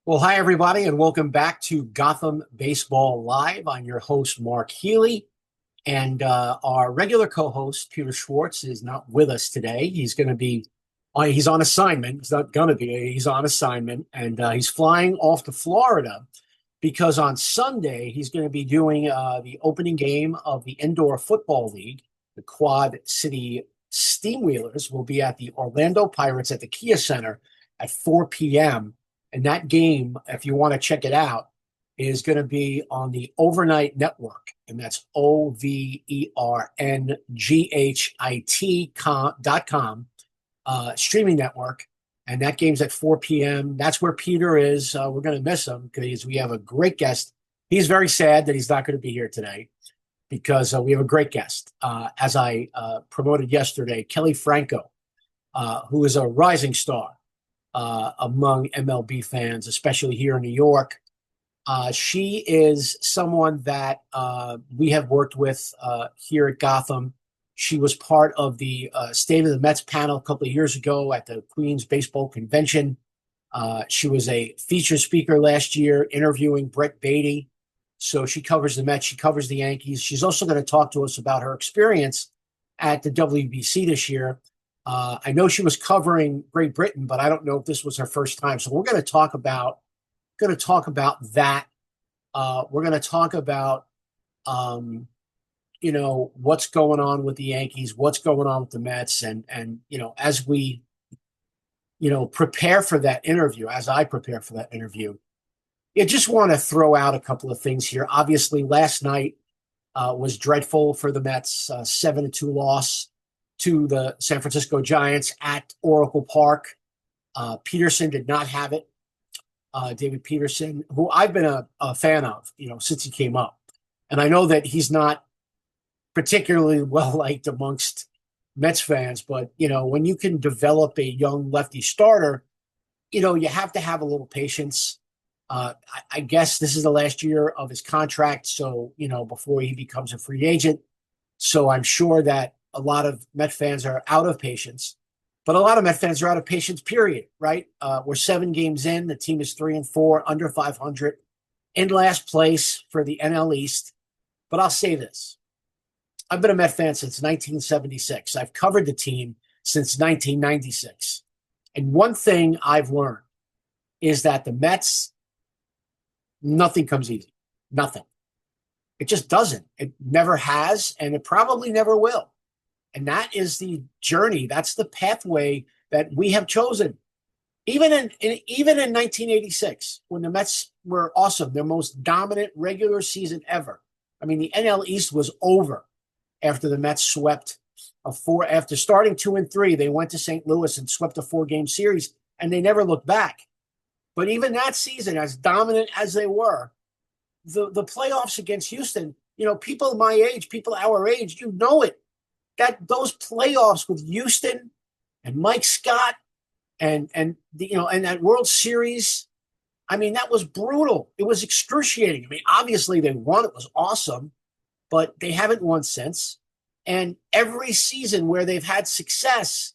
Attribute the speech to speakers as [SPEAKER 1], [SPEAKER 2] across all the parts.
[SPEAKER 1] Well, hi, everybody, and welcome back to Gotham Baseball Live. I'm your host, Mark Healey, and our regular co-host, Peter Schwartz, is not with us today. He's on assignment. He's not going to be. He's on assignment, and he's flying off to Florida because on Sunday he's going to be doing the opening game of the Indoor Football League. The Quad City Steamwheelers will be at the Orlando Pirates at the Kia Center at 4 p.m. And that game, if you want to check it out, is going to be on the Overnight Network. And that's OVERNGHIT.com streaming network. And that game's at 4 p.m. That's where Peter is. We're going to miss him because we have a great guest. He's very sad that he's not going to be here today because we have a great guest. As I promoted yesterday, Kelley Franco, who is a rising star among MLB fans, especially here in New York. She is someone that we have worked with here at Gotham. She was part of the State of the Mets panel a couple of years ago at the Queens Baseball Convention. She was a featured speaker last year interviewing Brett Beatty. So she covers the Mets. She covers the Yankees. She's also going to talk to us about her experience at the WBC this year. I know she was covering Great Britain, but I don't know if this was her first time. So we're going to talk about that. We're going to talk about what's going on with the Yankees, what's going on with the Mets, and as we prepare for that interview, as I prepare for that interview, I just want to throw out a couple of things here. Obviously, last night was dreadful for the Mets, 7-2 loss to the San Francisco Giants at Oracle Park. Peterson did not have it. David Peterson, who I've been a fan of, since he came up. And I know that he's not particularly well-liked amongst Mets fans, but, when you can develop a young lefty starter, you have to have a little patience. I guess this is the last year of his contract, so, before he becomes a free agent. So I'm sure that a lot of Met fans are out of patience, but a lot of Met fans are out of patience, period, right? We're 7 games in. The team is 3-4, under 500, in last place for the NL East. But I'll say this. I've been a Met fan since 1976. I've covered the team since 1996. And one thing I've learned is that the Mets, nothing comes easy. Nothing. It just doesn't. It never has, and it probably never will. And that is the journey. That's the pathway that we have chosen. Even in 1986, when the Mets were awesome, their most dominant regular season ever. I mean, the NL East was over after the Mets swept after starting 2-3, they went to St. Louis and swept a 4-game series, and they never looked back. But even that season, as dominant as they were, the playoffs against Houston, people my age, people our age, it. That those playoffs with Houston and Mike Scott and that World Series, I mean, that was brutal. It was excruciating. I mean, obviously they won. It was awesome, but they haven't won since. And every season where they've had success,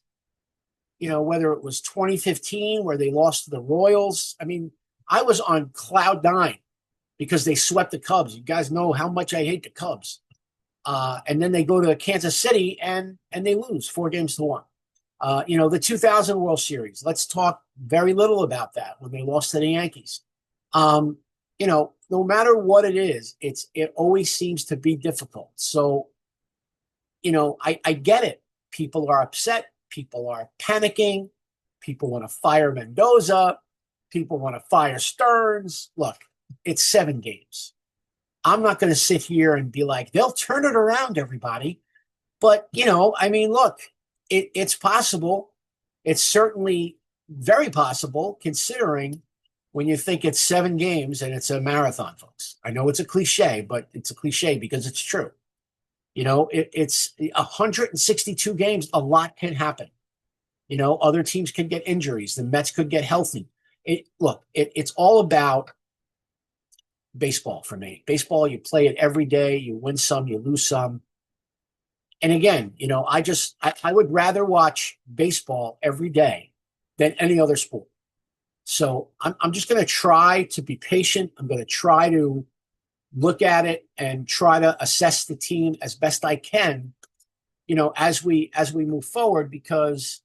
[SPEAKER 1] whether it was 2015 where they lost to the Royals, I mean, I was on cloud 9 because they swept the Cubs. You guys know how much I hate the Cubs. And then they go to Kansas City and they lose 4-1. The 2000 World Series, let's talk very little about that when they lost to the Yankees. No matter what it is, it always seems to be difficult. So, I get it. People are upset. People are panicking. People want to fire Mendoza. People want to fire Stearns. Look, it's 7 games. I'm not going to sit here and be like, they'll turn it around, everybody. But, look, it's possible. It's certainly very possible considering when you think it's 7 games and it's a marathon, folks. I know it's a cliche, but it's a cliche because it's true. It's 162 games. A lot can happen. Other teams can get injuries. The Mets could get healthy. It's all about baseball for me. Baseball, you play it every day. You win some, you lose some. And again, I would rather watch baseball every day than any other sport. So I'm just going to try to be patient. I'm going to try to look at it and try to assess the team as best I can, as we move forward, because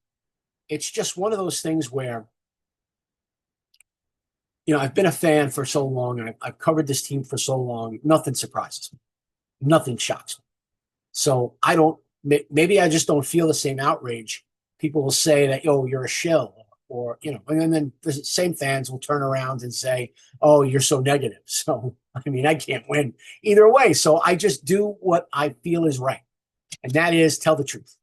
[SPEAKER 1] it's just one of those things where, I've been a fan for so long, and I've covered this team for so long. Nothing surprises me. Nothing shocks me. So maybe I just don't feel the same outrage. People will say that, oh, you're a shill, or, and then the same fans will turn around and say, oh, you're so negative. So, I mean, I can't win either way. So I just do what I feel is right. And that is tell the truth.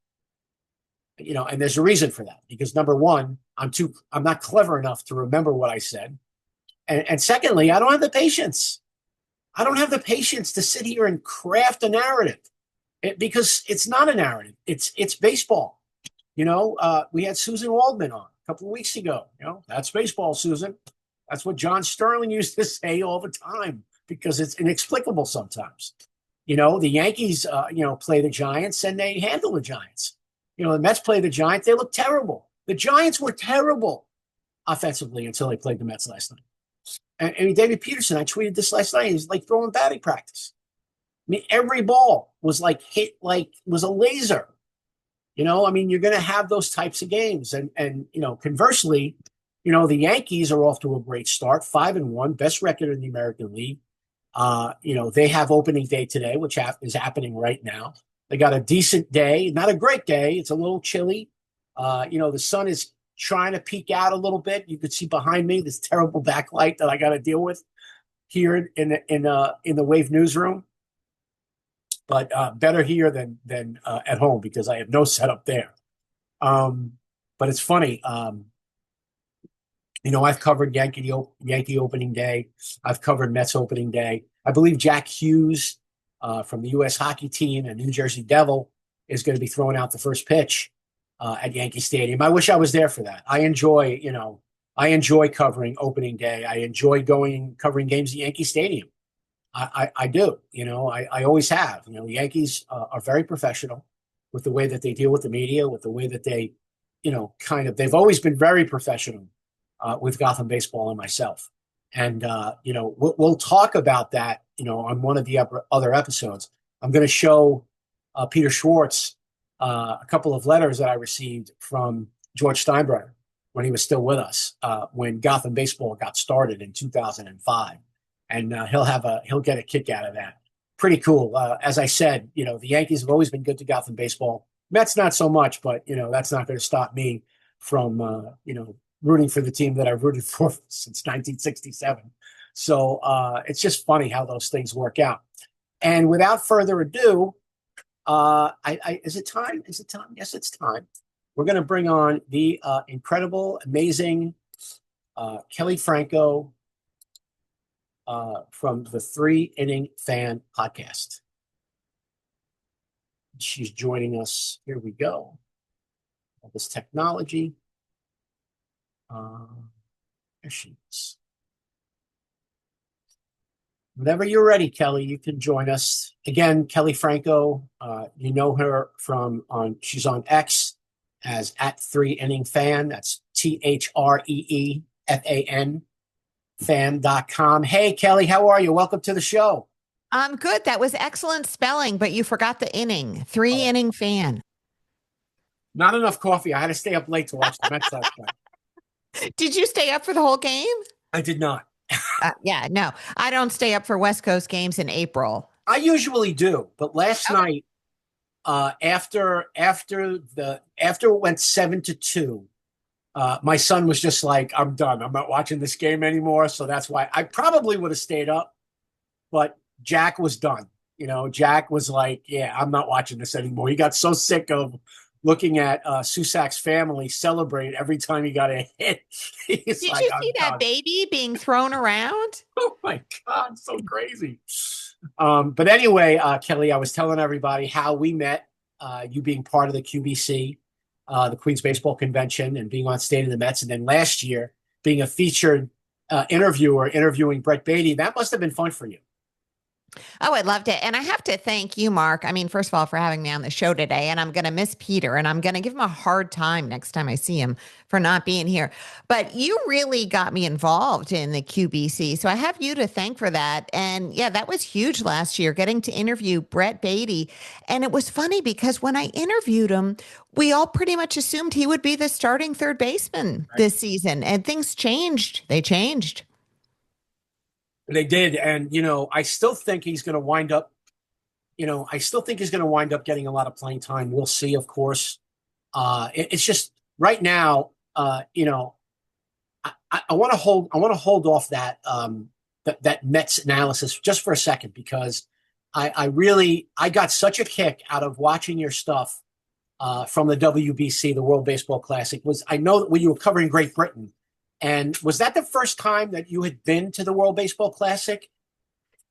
[SPEAKER 1] And there's a reason for that, because number one, I'm not clever enough to remember what I said. And secondly, I don't have the patience. I don't have the patience to sit here and craft a narrative, because it's not a narrative. It's baseball. We had Susan Waldman on a couple of weeks ago. That's baseball, Susan. That's what John Sterling used to say all the time, because it's inexplicable sometimes. The Yankees, play the Giants and they handle the Giants. The Mets play the Giants. They look terrible. The Giants were terrible offensively until they played the Mets last night. And I mean, David Peterson, I tweeted this last night. He's like throwing batting practice. I mean, every ball was was a laser. I mean, you're going to have those types of games. And conversely, the Yankees are off to a great start, 5-1, best record in the American League. They have opening day today, which is happening right now. They got a decent day, not a great day. It's a little chilly. The sun is trying to peek out a little bit. You could see behind me this terrible backlight that I got to deal with here in the Wave newsroom. But better here than at home, because I have no setup there. But it's funny. I've covered Yankee opening day. I've covered Mets opening day. I believe Jack Hughes from the U.S. hockey team and New Jersey Devil is going to be throwing out the first pitch at Yankee Stadium. I wish I was there for that. I enjoy covering opening day. I enjoy covering games at Yankee Stadium. I do. I always have. The Yankees are very professional with the way that they deal with the media, with the way that they, they've always been very professional with Gotham Baseball and myself. And, we'll talk about that, on one of the other episodes. I'm going to show Peter Schwartz a couple of letters that I received from George Steinbrenner when he was still with us, when Gotham Baseball got started in 2005. And he'll get a kick out of that. Pretty cool. As I said, the Yankees have always been good to Gotham Baseball. Mets not so much, but that's not going to stop me from rooting for the team that I've rooted for since 1967. So it's just funny how those things work out. And without further ado, is it time? Is it time? Yes, it's time. We're going to bring on the incredible, amazing Kelley Franco from the 3 Inning Fan podcast. She's joining us. Here we go. All this technology. There she is. Whenever you're ready, Kelley, you can join us. Again, Kelley Franco, you know her she's on X as @3inningfan. That's THREEFAN fan.com. Hey, Kelley, how are you? Welcome to the show.
[SPEAKER 2] I'm good. That was excellent spelling, but you forgot the inning. 3 inning fan.
[SPEAKER 1] Not enough coffee. I had to stay up late to watch the Mets last night.
[SPEAKER 2] Did you stay up for the whole game?
[SPEAKER 1] I did not.
[SPEAKER 2] Yeah, no. I don't stay up for West Coast games in April.
[SPEAKER 1] I usually do, but last night, after it went 7-2, my son was just like, I'm done. I'm not watching this game anymore. So that's why I probably would have stayed up, but Jack was done. Jack was like, yeah, I'm not watching this anymore. He got so sick of looking at Susak's family celebrate every time he got a hit.
[SPEAKER 2] Did you see that baby being thrown around?
[SPEAKER 1] Oh my God, so crazy. But anyway, Kelley, I was telling everybody how we met, you being part of the QBC, the Queens Baseball Convention, and being on State of the Mets. And then last year being a featured interviewer interviewing Brett Beatty. That must have been fun for you.
[SPEAKER 2] Oh, I'd love to. And I have to thank you, Mark. I mean, first of all, for having me on the show today. And I'm going to miss Peter and I'm going to give him a hard time next time I see him for not being here. But you really got me involved in the QBC. So I have you to thank for that. And yeah, that was huge last year, getting to interview Brett Beatty. And it was funny because when I interviewed him, we all pretty much assumed he would be the starting third baseman
[SPEAKER 1] Right.
[SPEAKER 2] this season. And things changed. They changed.
[SPEAKER 1] They did, and I still think he's going to wind up. I still think he's going to wind up getting a lot of playing time. We'll see, of course. It's just right now. I want to hold. I want to hold off that Mets analysis just for a second because I got such a kick out of watching your stuff from the WBC, the World Baseball Classic. I know that when you were covering Great Britain, and was that the first time that you had been to the World Baseball Classic?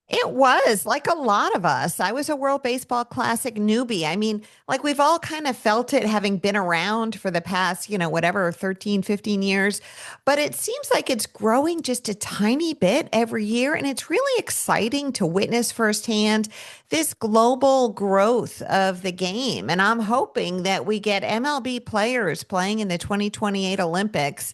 [SPEAKER 2] It was like a lot of us. I was a World Baseball Classic newbie. I mean, like we've all kind of felt it having been around for the past, whatever, 13, 15 years. But it seems like it's growing just a tiny bit every year. And it's really exciting to witness firsthand this global growth of the game. And I'm hoping that we get MLB players playing in the 2028 Olympics.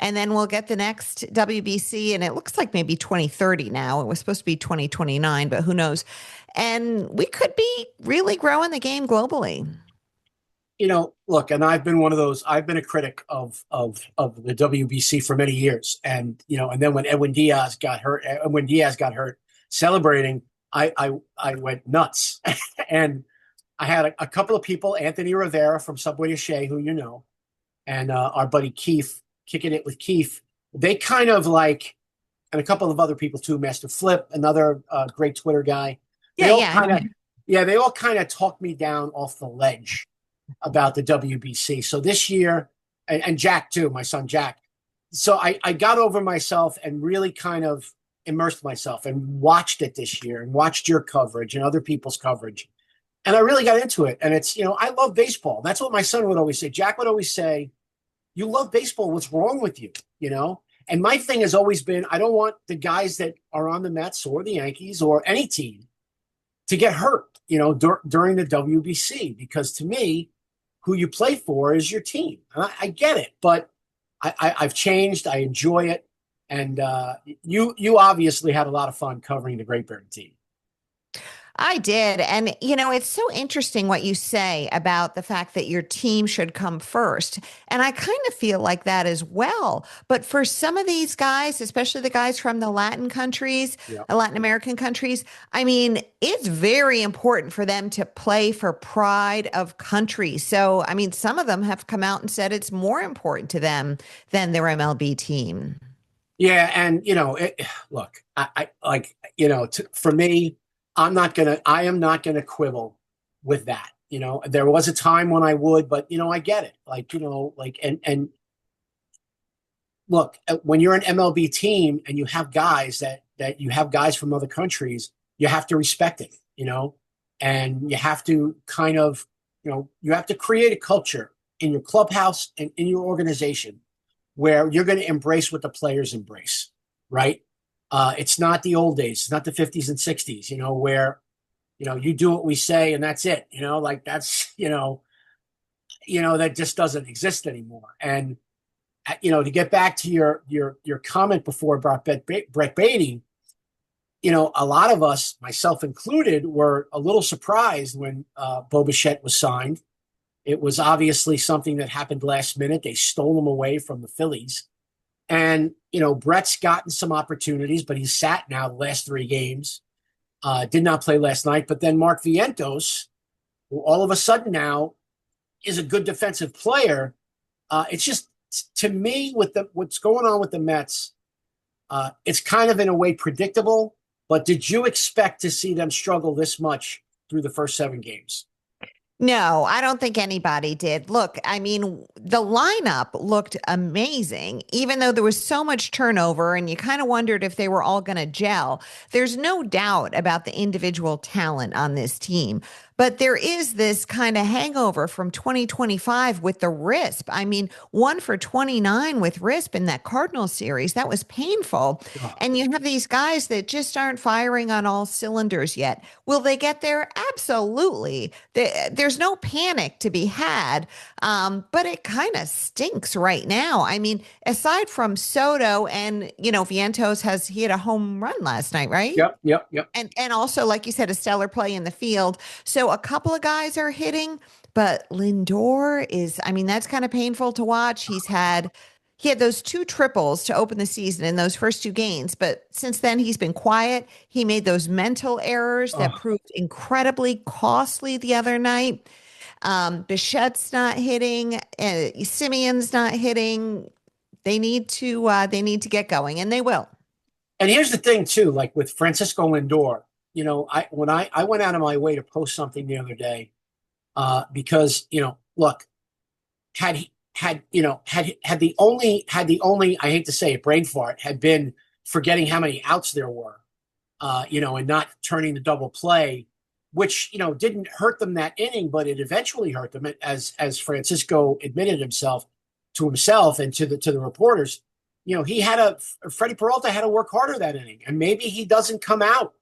[SPEAKER 2] And then we'll get the next WBC, and it looks like maybe 2030 now. It was supposed to be 2029, but who knows? And we could be really growing the game globally.
[SPEAKER 1] Look, and I've been one of those. I've been a critic of the WBC for many years, and then when Edwin Diaz got hurt celebrating, I went nuts, and I had a couple of people, Anthony Rivera from Subway to Shea, who and our buddy Keith, kicking it with Keith. They kind of like, and a couple of other people too, Master Flip, another great Twitter guy. They
[SPEAKER 2] Yeah,
[SPEAKER 1] all
[SPEAKER 2] yeah.
[SPEAKER 1] kind of, yeah, they all kind of talked me down off the ledge about the WBC. So this year, and Jack too, my son Jack. So I got over myself and really kind of immersed myself and watched it this year and watched your coverage and other people's coverage. And I really got into it. And it's, I love baseball. That's what my son would always say. Jack would always say, you love baseball. What's wrong with you? And my thing has always been, I don't want the guys that are on the Mets or the Yankees or any team to get hurt, during the WBC, because to me, who you play for is your team. And I get it, but I've changed. I enjoy it. And you obviously had a lot of fun covering the Great Britain team.
[SPEAKER 2] I did. And, it's so interesting what you say about the fact that your team should come first. And I kind of feel like that as well. But for some of these guys, especially the guys from the Latin countries,
[SPEAKER 1] Yeah.
[SPEAKER 2] Latin American countries, I mean, it's very important for them to play for pride of country. So, I mean, some of them have come out and said it's more important to them than their MLB team.
[SPEAKER 1] Yeah. And, look, I like, for me, I am not gonna quibble with that. There was a time when I would, but I get it. And look, when you're an MLB team and you have guys that you have guys from other countries, you have to respect it, and you have to kind of, you have to create a culture in your clubhouse and in your organization where you're going to embrace what the players embrace, right? It's not the old days. It's not the 50s and 60s, where, you do what we say and that's it, like that's, that just doesn't exist anymore. And, to get back to your comment before about Brett Beatty, a lot of us, myself included, were a little surprised when Bo Bichette was signed. It was obviously something that happened last minute. They stole him away from the Phillies. And, Brett's gotten some opportunities, but he's sat now the last 3 games. Did not play last night. But then Mark Vientos, who all of a sudden now is a good defensive player. It's just, to me, with what's going on with the Mets, it's kind of in a way predictable. But did you expect to see them struggle this much through the first 7 games?
[SPEAKER 2] No, I don't think anybody did. Look, I mean, the lineup looked amazing, even though there was so much turnover and you kind of wondered if they were all going to gel. There's no doubt about the individual talent on this team. But there is this kind of hangover from 2025 with the RISP. I mean, 1 for 29 with RISP in that Cardinals series. That was painful.
[SPEAKER 1] Oh,
[SPEAKER 2] And you have these guys that just aren't firing on all cylinders yet. Will they get there? Absolutely. There's no panic to be had, but it kind of stinks right now. I mean, aside from Soto and, Vientos he had a home run last night, right?
[SPEAKER 1] yep, yep, yep.
[SPEAKER 2] And also, like you said, a stellar play in the field. So a couple of guys are hitting, but Lindor is, I mean, that's kind of painful to watch. He had those two triples to open the season in those first two games, but since then he's been quiet. He made those mental errors that
[SPEAKER 1] Oh.
[SPEAKER 2] proved incredibly costly the other night. Bichette's not hitting, Simeon's not hitting. They need to get going, and they will.
[SPEAKER 1] And here's the thing too, like with Francisco Lindor, I went out of my way to post something the other day, because look, had he had the only I hate to say it, brain fart had been forgetting how many outs there were, and not turning the double play, which didn't hurt them that inning, but it eventually hurt them, as Francisco admitted himself and to the reporters. He had Freddie Peralta had to work harder that inning, and maybe he doesn't come out,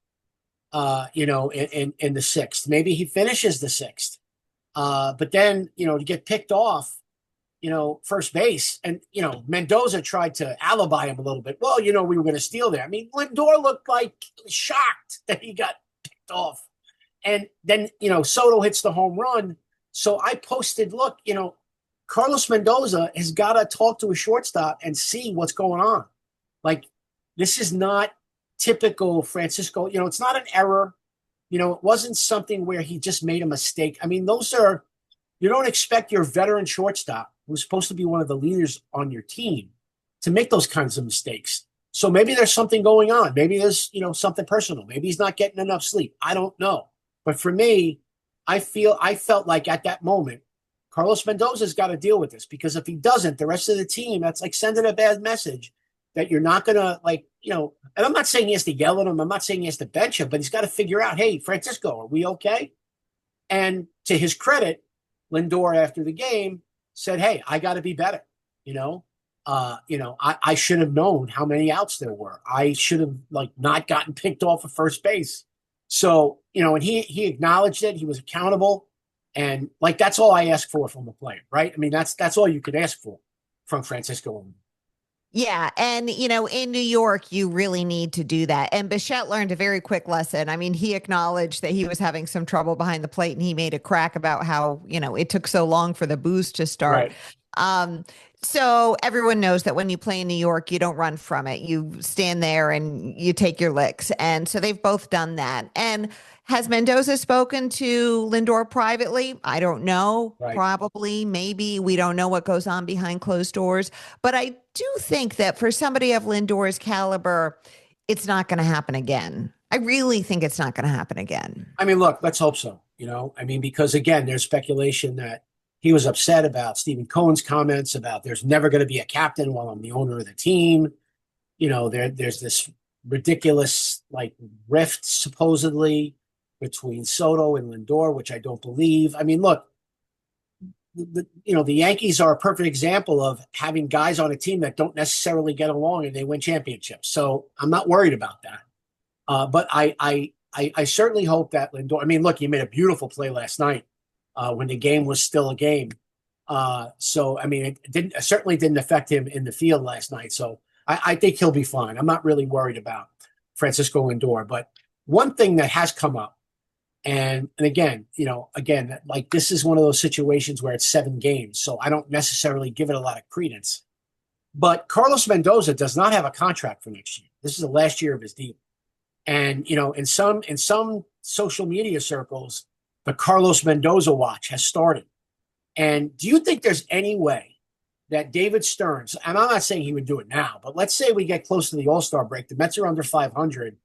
[SPEAKER 1] in the sixth. Maybe he finishes the sixth, but then to get picked off, first base, and Mendoza tried to alibi him a little bit. Well, we were going to steal there. I mean, Lindor looked like shocked that he got picked off, and then Soto hits the home run. So I posted, look, Carlos Mendoza has got to talk to a shortstop and see what's going on. Like, this is not typical Francisco. It's not an error. It wasn't something where he just made a mistake. I mean, you don't expect your veteran shortstop, who's supposed to be one of the leaders on your team, to make those kinds of mistakes. So maybe there's something going on. Maybe there's, something personal. Maybe he's not getting enough sleep. I don't know. But for me, I felt like at that moment, Carlos Mendoza's got to deal with this, because if he doesn't, the rest of the team, that's like sending a bad message that you're not going to, and I'm not saying he has to yell at him. I'm not saying he has to bench him, but he's got to figure out, hey, Francisco, are we okay? And to his credit, Lindor after the game said, hey, I got to be better. I should have known how many outs there were. I should have not gotten picked off of first base. So, and he acknowledged it. He was accountable. And that's all I ask for from a player, right? I mean, that's all you could ask for from Francisco.
[SPEAKER 2] Yeah. And, in New York, you really need to do that. And Bichette learned a very quick lesson. I mean, he acknowledged that he was having some trouble behind the plate, and he made a crack about how, it took so long for the boost to start.
[SPEAKER 1] Right.
[SPEAKER 2] Um, so everyone knows that when you play in New York, you don't run from it. You stand there and you take your licks. And so they've both done that. And has Mendoza spoken to Lindor privately? I don't know.
[SPEAKER 1] Right.
[SPEAKER 2] Probably, maybe. We don't know what goes on behind closed doors. But I do think that for somebody of Lindor's caliber, it's not going to happen again. I really think it's not going to happen again.
[SPEAKER 1] I mean, look, let's hope so. I mean, because again, there's speculation that he was upset about Stephen Cohen's comments about there's never going to be a captain while I'm the owner of the team. There's this ridiculous rift supposedly between Soto and Lindor, which I don't believe. I mean, look, the Yankees are a perfect example of having guys on a team that don't necessarily get along and they win championships. So I'm not worried about that. But I certainly hope that Lindor. I mean, look, he made a beautiful play last night when the game was still a game. So I mean, it certainly didn't affect him in the field last night. So I think he'll be fine. I'm not really worried about Francisco Lindor. But one thing that has come up, and again, this is one of those situations where it's 7 games, so I don't necessarily give it a lot of credence. But Carlos Mendoza does not have a contract for next year. This is the last year of his deal. And in some social media circles, the Carlos Mendoza watch has started. And do you think there's any way that David Stearns, and I'm not saying he would do it now, but let's say we get close to the All-Star break, the Mets are under 500,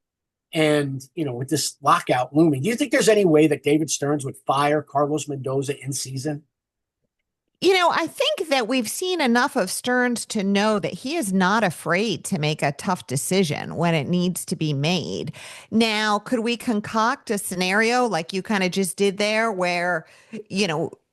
[SPEAKER 1] and with this lockout looming, do you think there's any way that David Stearns would fire Carlos Mendoza in season?
[SPEAKER 2] I think that we've seen enough of Stearns to know that he is not afraid to make a tough decision when it needs to be made. Now, could we concoct a scenario like you kind of just did there where,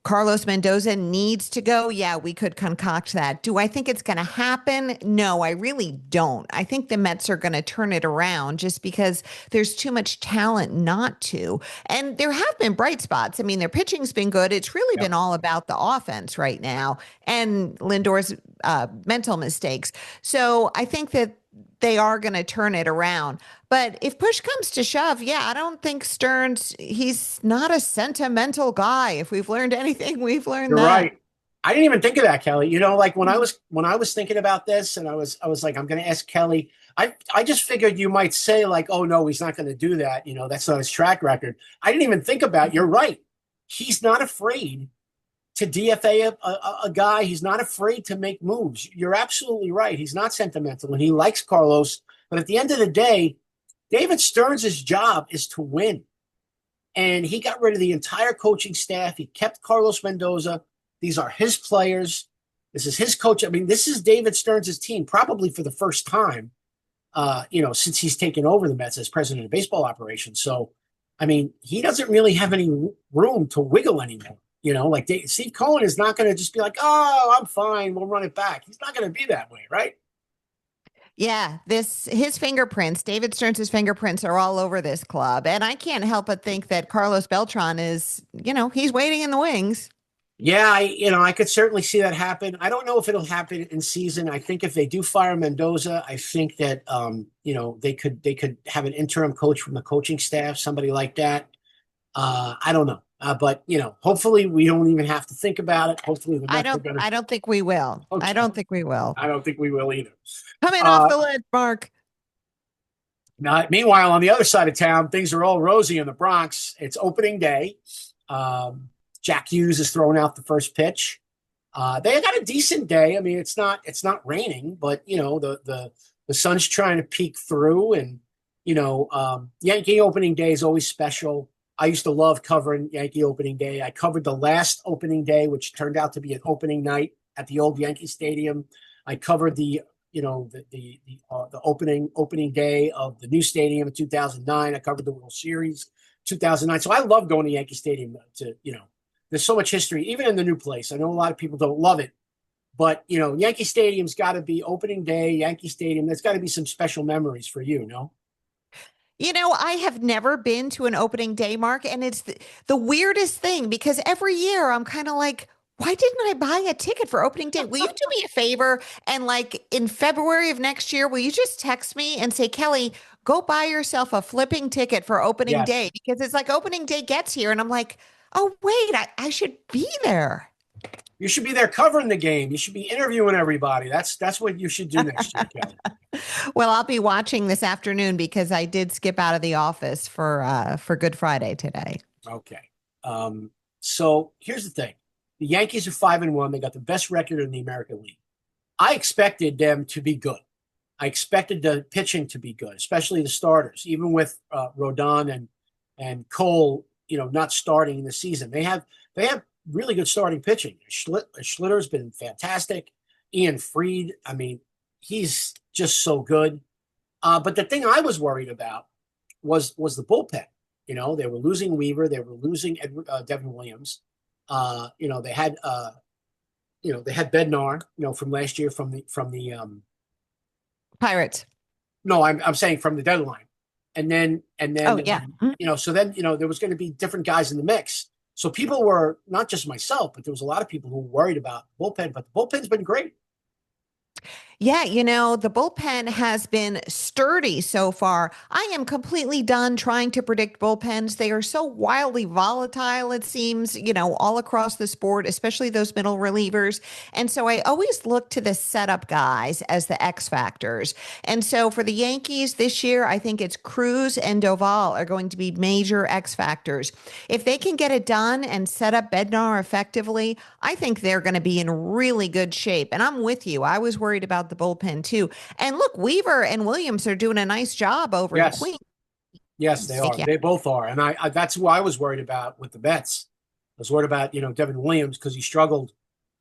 [SPEAKER 2] Carlos Mendoza needs to go? Yeah, we could concoct that. Do I think it's going to happen? No, I really don't. I think the Mets are going to turn it around just because there's too much talent not to. And there have been bright spots. I mean, their pitching's been good. It's really
[SPEAKER 1] Yeah.
[SPEAKER 2] been all about the offense right now and Lindor's mental mistakes. So I think that they are going to turn it around. But if push comes to shove, yeah, I don't think Stearns, he's not a sentimental guy. If we've learned anything, we've learned
[SPEAKER 1] You're
[SPEAKER 2] that.
[SPEAKER 1] right. I didn't even think of that, Kelly. Like when I was thinking about this, and I was like, I'm going to ask Kelly. I just figured you might say like, oh no, he's not going to do that. That's not his track record. I didn't even think about. You're right. He's not afraid to DFA a guy. He's not afraid to make moves. You're absolutely right. He's not sentimental, and he likes Carlos. But at the end of the day, David Stearns' job is to win. And he got rid of the entire coaching staff. He kept Carlos Mendoza. These are his players. This is his coach. I mean, this is David Stearns' team, probably for the first time, since he's taken over the Mets as president of baseball operations. So, I mean, he doesn't really have any room to wiggle anymore. Like Steve Cohen is not going to just be like, oh, I'm fine, we'll run it back. He's not going to be that way, right?
[SPEAKER 2] Yeah, his fingerprints, David Stearns' fingerprints are all over this club. And I can't help but think that Carlos Beltran is, he's waiting in the wings.
[SPEAKER 1] Yeah, I could certainly see that happen. I don't know if it'll happen in season. I think if they do fire Mendoza, I think that they could have an interim coach from the coaching staff, somebody like that. I don't know. But hopefully we don't even have to think about it. Hopefully the
[SPEAKER 2] I
[SPEAKER 1] Mets are
[SPEAKER 2] don't
[SPEAKER 1] gonna
[SPEAKER 2] I don't think we will. I
[SPEAKER 1] okay.
[SPEAKER 2] don't think we will.
[SPEAKER 1] I don't think we will either.
[SPEAKER 2] Coming off
[SPEAKER 1] Uh
[SPEAKER 2] the lid, Mark.
[SPEAKER 1] Now, meanwhile, on the other side of town, things are all rosy in the Bronx. It's opening day. Jack Hughes is throwing out the first pitch. They got a decent day. I mean, it's not raining, but the sun's trying to peek through, and Yankee opening day is always special. I used to love covering Yankee opening day. I covered the last opening day, which turned out to be an opening night at the old Yankee Stadium. I covered the opening day of the new stadium in 2009. I covered the World Series 2009. So I love going to Yankee Stadium there's so much history, even in the new place. I know a lot of people don't love it, but Yankee Stadium's got to be opening day, Yankee Stadium. There's got to be some special memories for you, no?
[SPEAKER 2] I have never been to an opening day, Mark, and it's the weirdest thing because every year I'm kind of like, why didn't I buy a ticket for opening day? Will you do me a favor? And like in February of next year, will you just text me and say, Kelly, go buy yourself a flipping ticket for opening
[SPEAKER 1] Yes.
[SPEAKER 2] day? Because it's like opening day gets here, and I'm like, oh, wait, I should be there.
[SPEAKER 1] You should be there covering the game. You should be interviewing everybody. That's what you should do next year, Kelly.
[SPEAKER 2] Well, I'll be watching this afternoon because I did skip out of the office for Good Friday today.
[SPEAKER 1] Okay. So here's the thing. The Yankees are 5-1. They got the best record in the American League. I expected them to be good. I expected the pitching to be good, especially the starters, even with Rodon and Cole, not starting in the season. They have really good starting pitching. Schlitter's been fantastic. Ian Freed, I mean, he's just so good. But the thing I was worried about was the bullpen. They were losing Weaver, they were losing Devin Williams. They had Bednar, from last year from the
[SPEAKER 2] Pirates.
[SPEAKER 1] no, I'm saying from the deadline, and then
[SPEAKER 2] Oh, yeah.
[SPEAKER 1] so then there was going to be different guys in the mix. So people were not just myself, but there was a lot of people who were worried about bullpen. But the bullpen's been great.
[SPEAKER 2] Yeah, the bullpen has been sturdy so far. I am completely done trying to predict bullpens. They are so wildly volatile, it seems, all across the sport, especially those middle relievers. And so I always look to the setup guys as the X factors. And so for the Yankees this year, I think it's Cruz and Doval are going to be major X factors. If they can get it done and set up Bednar effectively, I think they're going to be in really good shape. And I'm with you. I was worried about the bullpen too. And look, Weaver and Williams are doing a nice job over in
[SPEAKER 1] Yes,
[SPEAKER 2] Queens.
[SPEAKER 1] yes, they are.
[SPEAKER 2] Yeah.
[SPEAKER 1] They both are, and that's who I was worried about with the Mets. I was worried about Devin Williams because he struggled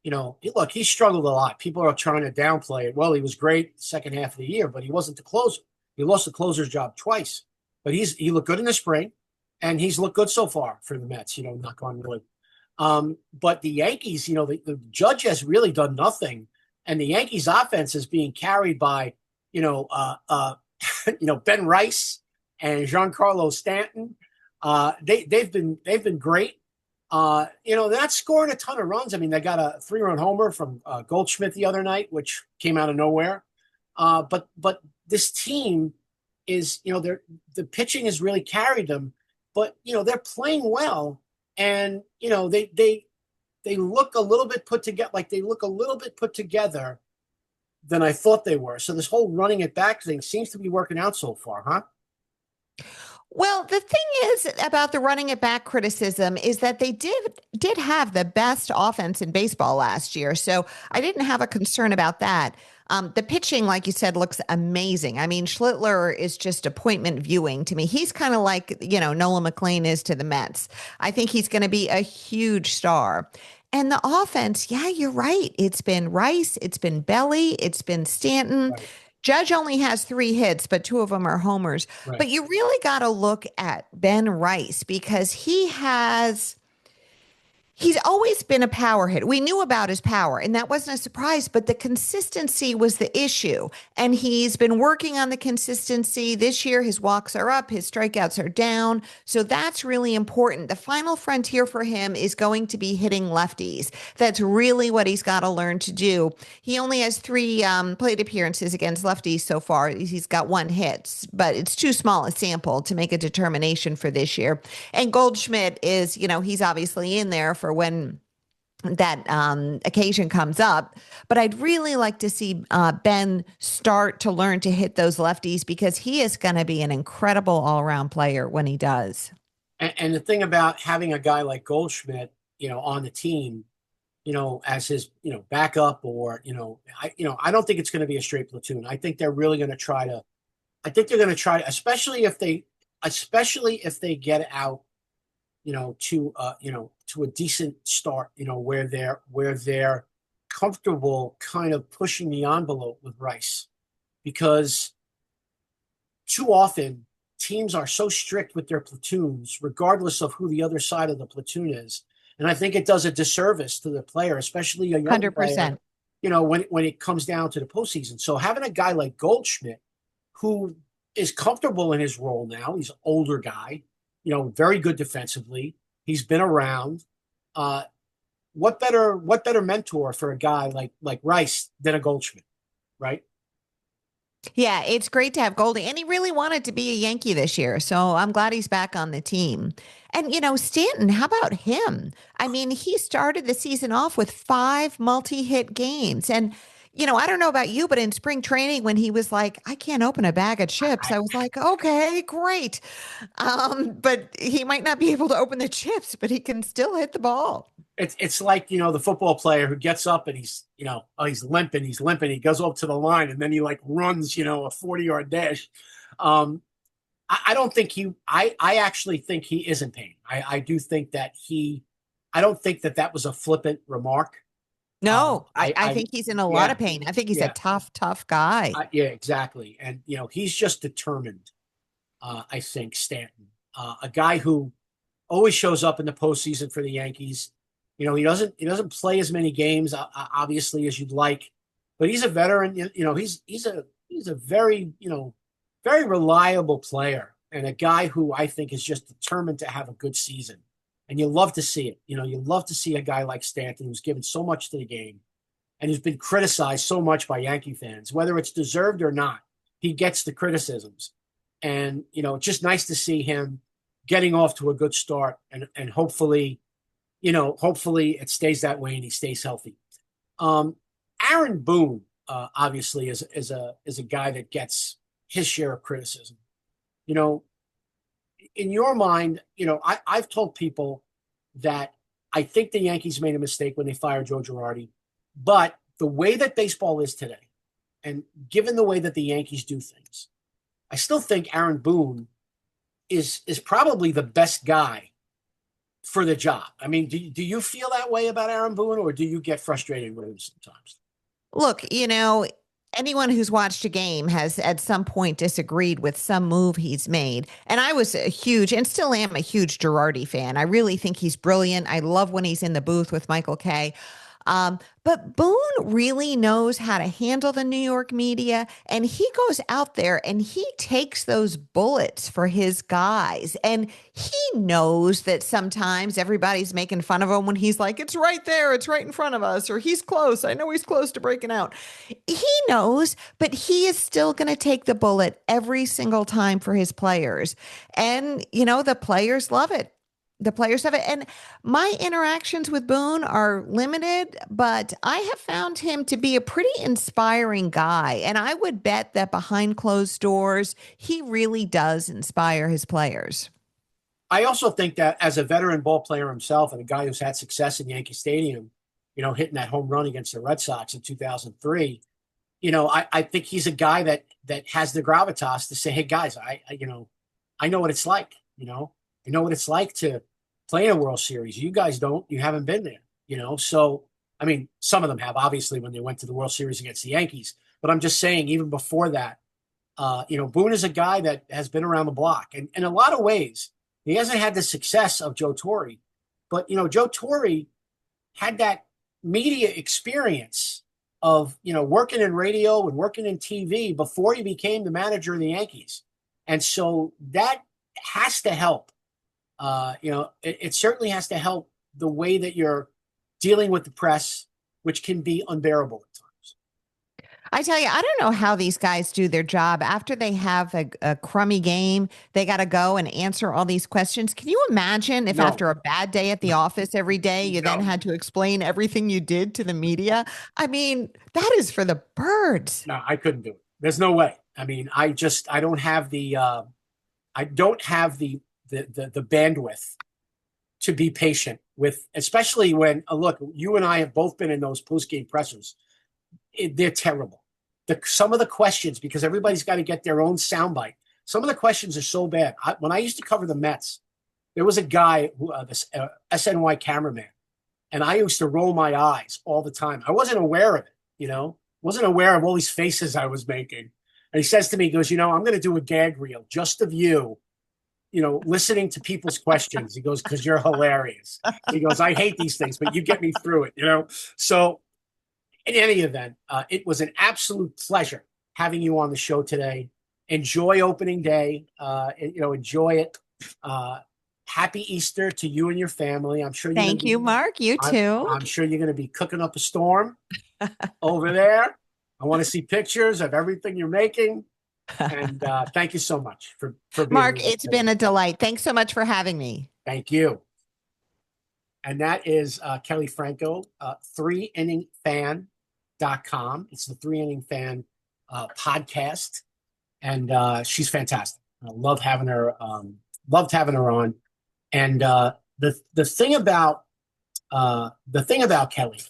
[SPEAKER 1] look, he struggled a lot. People are trying to downplay it. Well, he was great the second half of the year, but he wasn't the closer. He lost the closer's job twice. But he looked good in the spring, and he's looked good so far for the Mets, knock on wood. But the Yankees, the Judge has really done nothing. And the Yankees offense is being carried by, Ben Rice and Giancarlo Stanton. They've been great. They're not scoring a ton of runs. I mean, they got a 3-run homer from Goldschmidt the other night, which came out of nowhere. But this team is, the pitching has really carried them. But they're playing well, and they look a little bit put together. Like they look a little bit put together than I thought they were. So this whole running it back thing seems to be working out so far, huh?
[SPEAKER 2] Well, the thing is about the running it back criticism is that they did have the best offense in baseball last year. So I didn't have a concern about that. The pitching, like you said, looks amazing. I mean, Schlittler is just appointment viewing to me. He's kind of like, Nolan McLean is to the Mets. I think he's going to be a huge star. And the offense, yeah, you're right. It's been Rice, it's been Belly, it's been Stanton.
[SPEAKER 1] Right,
[SPEAKER 2] Judge only has 3 hits, but 2 of them are homers.
[SPEAKER 1] right.
[SPEAKER 2] But you really got to look at Ben Rice because he's always been a power hitter. We knew about his power, and that wasn't a surprise, but the consistency was the issue. And he's been working on the consistency. This year, his walks are up, his strikeouts are down. So that's really important. The final frontier for him is going to be hitting lefties. That's really what he's got to learn to do. He only has 3 plate appearances against lefties so far. He's got 1 hit, but it's too small a sample to make a determination for this year. And Goldschmidt is, he's obviously in there for when that occasion comes up. But I'd really like to see Ben start to learn to hit those lefties because he is going to be an incredible all-around player when he does.
[SPEAKER 1] And the thing about having a guy like Goldschmidt, on the team, as his, backup or, I don't think it's going to be a straight platoon. I think they're really going to try to, especially if they get out, to a decent start, where they're comfortable kind of pushing the envelope with Rice, because too often teams are so strict with their platoons, regardless of who the other side of the platoon is. And I think it does a disservice to the player, especially a young player,
[SPEAKER 2] 100%.
[SPEAKER 1] when it comes down to the postseason. So having a guy like Goldschmidt, who is comfortable in his role now, he's an older guy, very good defensively. He's been around. Uh, what better mentor for a guy like Rice than a Goldschmidt, right?
[SPEAKER 2] Yeah, it's great to have Goldie. And he really wanted to be a Yankee this year. So I'm glad he's back on the team. And, Stanton, how about him? I mean, he started the season off with 5 multi-hit games. And, I don't know about you, but in spring training, when he was like, I can't open a bag of chips,
[SPEAKER 1] I,
[SPEAKER 2] I was like, okay, great. But he might not be able to open the chips, but he can still hit the ball.
[SPEAKER 1] it's like the football player who gets up and he's limping, he goes up to the line and then he like runs a 40-yard dash. I don't think I actually think he is in pain. I do think that I don't think that was a flippant remark.
[SPEAKER 2] No, I
[SPEAKER 1] I
[SPEAKER 2] think he's in a lot
[SPEAKER 1] Yeah,
[SPEAKER 2] of pain. I think he's a
[SPEAKER 1] yeah,
[SPEAKER 2] tough, tough guy.
[SPEAKER 1] yeah, exactly. And he's just determined. I think Stanton, a guy who always shows up in the postseason for the Yankees. He doesn't play as many games, obviously, as you'd like, but he's a veteran. He's a very very reliable player, and a guy who I think is just determined to have a good season. And you love to see it. You love to see a guy like Stanton who's given so much to the game and who's been criticized so much by Yankee fans, whether it's deserved or not. He gets the criticisms, and it's just nice to see him getting off to a good start, and hopefully it stays that way and he stays healthy. Um, Aaron Boone, obviously, is a guy that gets his share of criticism. You know, in your mind, I've told people that I think the Yankees made a mistake when they fired Joe Girardi, but the way that baseball is today, and given the way that the Yankees do things, I still think Aaron Boone is probably the best guy for the job. I mean, do you feel that way about Aaron Boone, or do you get frustrated with him sometimes?
[SPEAKER 2] Look, anyone who's watched a game has at some point disagreed with some move he's made. And I was a huge, and still am a huge Girardi fan. I really think he's brilliant. I love when he's in the booth with Michael Kay. But Boone really knows how to handle the New York media, and he goes out there and he takes those bullets for his guys. And he knows that sometimes everybody's making fun of him when he's like, it's right there, it's right in front of us, or he's close. I know he's close to breaking out. He knows, but he is still going to take the bullet every single time for his players. And, the players love it. The players have it. And my interactions with Boone are limited, but I have found him to be a pretty inspiring guy. And I would bet that behind closed doors, he really does inspire his players.
[SPEAKER 1] I also think that as a veteran ball player himself and a guy who's had success in Yankee Stadium, hitting that home run against the Red Sox in 2003, I think he's a guy that has the gravitas to say, hey guys, I know what it's like, I know what it's like to play in a World Series. You guys don't. You haven't been there, So, I mean, some of them have, obviously, when they went to the World Series against the Yankees. But I'm just saying, even before that, Boone is a guy that has been around the block. And in a lot of ways, he hasn't had the success of Joe Torre. But, Joe Torre had that media experience of, working in radio and working in TV before he became the manager of the Yankees. And so that has to help. It certainly has to help the way that you're dealing with the press, which can be unbearable at times.
[SPEAKER 2] I tell you, I don't know how these guys do their job after they have a crummy game. They got to go and answer all these questions. Can you imagine if
[SPEAKER 1] No,
[SPEAKER 2] after a bad day at the office every day, you then
[SPEAKER 1] no,
[SPEAKER 2] had to explain everything you did to the media? I mean, that is for the birds.
[SPEAKER 1] no, I couldn't do it. There's no way. I mean, I don't have the bandwidth to be patient with, especially when, look, you and I have both been in those post-game pressers. They're terrible. Some of the questions, because everybody's got to get their own soundbite. Some of the questions are so bad. When I used to cover the Mets, there was a guy, this SNY cameraman, and I used to roll my eyes all the time. I wasn't aware of it, wasn't aware of all these faces I was making. And he says to me, he goes, I'm going to do a gag reel just of you, listening to people's questions. He goes, because you're hilarious. He goes, I hate these things, but you get me through it, So in any event, it was an absolute pleasure having you on the show today. Enjoy opening day. Enjoy it. Happy Easter to you and your family. I'm sure.
[SPEAKER 2] Thank you, Mark. You too.
[SPEAKER 1] I'm sure you're going to be cooking up a storm over there. I want to see pictures of everything you're making. And thank you so much for being
[SPEAKER 2] Mark,
[SPEAKER 1] with us
[SPEAKER 2] it's
[SPEAKER 1] today.
[SPEAKER 2] been a delight. Thanks so much for having me.
[SPEAKER 1] Thank you. And that is Kelley Franco, 3inningfan.com. It's the 3-Inning Fan podcast. And she's fantastic. I love having her. Loved having her on. And the thing about Kelley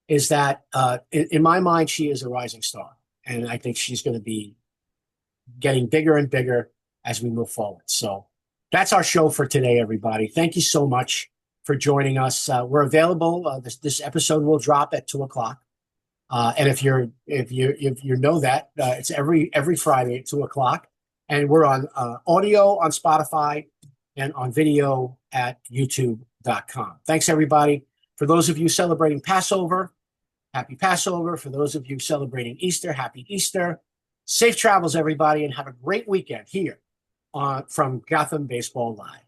[SPEAKER 1] is that in my mind, she is a rising star. And I think she's going to be getting bigger and bigger as we move forward. So that's our show for today, everybody. Thank you so much for joining us. We're available. This episode will drop at 2:00. And if you know that, it's every Friday at 2:00. And we're on audio on Spotify and on video at youtube.com. Thanks, everybody. For those of you celebrating Passover, happy Passover. For those of you celebrating Easter, happy Easter. Safe travels, everybody, and have a great weekend here from Gotham Baseball Live.